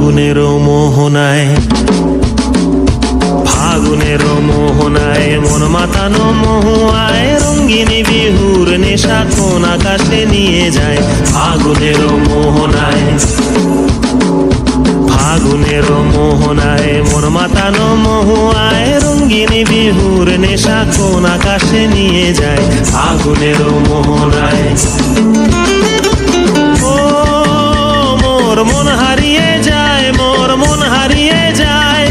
ফাগুনের মোহনায়, ফাগুনের মোহনায় মন মাতানো মহুয়ায় রঙ্গিনী বিহুর নেশা কোন আকাশে নিয়ে যায়। ফাগুনের মোহনায়, ফাগুনের মোহনায় মন মাতানো মহুয়ায় রঙ্গিনী বিহুর নেশা কোন আকাশে নিয়ে যায়। ফাগুনের মোহনায় ও মোর মন হারিয়ে যায়, মোর মন হারিয়ে যায়,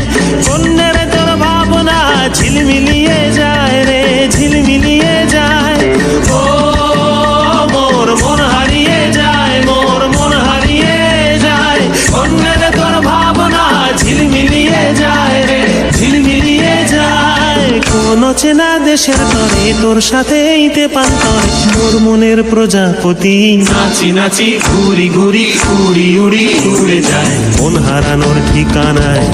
কন্যের তোর ভাবনা ঝিলমিলিয়ে যায় রে, ঝিলমিলিয়ে যায়। ও মোর মন হারিয়ে যায়, মোর মন হারিয়ে যায়, কন্যের তোর ভাবনা ঝিলমিলিয়ে যায় রে, ঝিলমিলিয়ে যায়। কোন চেনা দেশের তরে তোর সাথে ইতে পান্তরে মোর মনের প্রজাপতি নাচি নাচি ঘুরি ঘুরি উড়ি উড়ি উড়ে যায় মন হারানোর ঠিকানায়।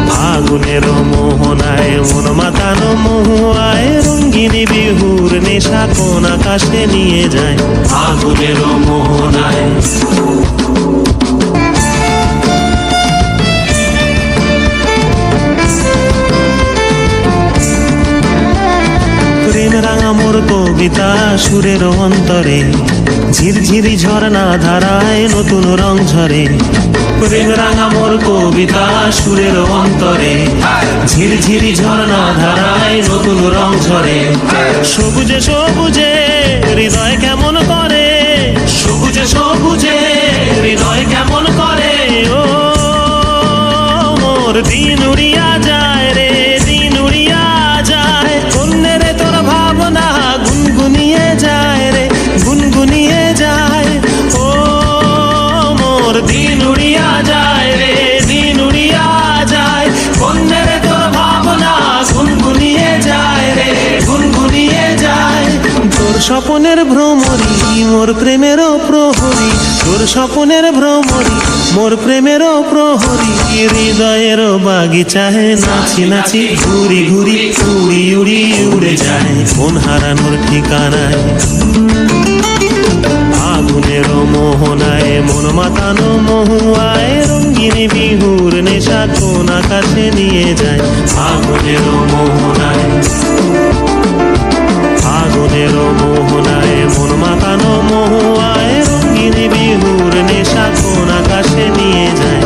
ফাগুনের মোহনায় মন মাতানো মহুয়ায় রঙ্গিনী বিহুর নেশা কোন আকাশে নিয়ে যায়। ফাগুনের মোহনায় প্রেম রাঙা মোর কবিতা সুরের অন্তরে ঝিরঝিরি ঝর্ণা ধারায় নতুন রং ঝরে। প্রেম রাঙা মোর কবিতা সুরের অন্তরে ঝিরঝিরি ঝর্ণা ধারায় নতুন রং ঝরে। সবুজে সবুজে হৃদয় কেমন করে, সবুজে সবুজে হৃদয় কেমন করে। ও মোর দিন উড়িয়া যায় রে, দিন উড়িয়া যায়, কন্যের তোর ভাবনা গুনগুনিয়ে যায় রে, গুনগুনিয়ে যায়। ও মোর দিন উড়িয়া যায় রে, দিন উড়িয়া যায়, কন্যের তোর ভাবনা গুনগুনিয়ে যায় রে, গুনগুনিয়ে যায়। তোর স্বপনের ভ্রমরি মোর প্রেমেরও প্রহরী, তোর স্বপনের ভ্রমরি মোর প্রেমেরও প্রহরী। হৃদয়ের বাগিচায় নাচি নাচি ঘুরি ঘুরি উড়ি উড়ি উড়ে যায় মন হারানোর ঠিকানায়। ফাগুনের মোহনায় মন মাতানো মহুয়ায় রঙ্গিনী বিহুর নেশা কোন আকাশে নিয়ে যায়। ফাগুনের মোহনায়, ফাগুনের মোহনায় মন মাতানো মহুয়ায় রঙ্গিনী বিহুর নেশা কোন আকাশে নিয়ে যায়।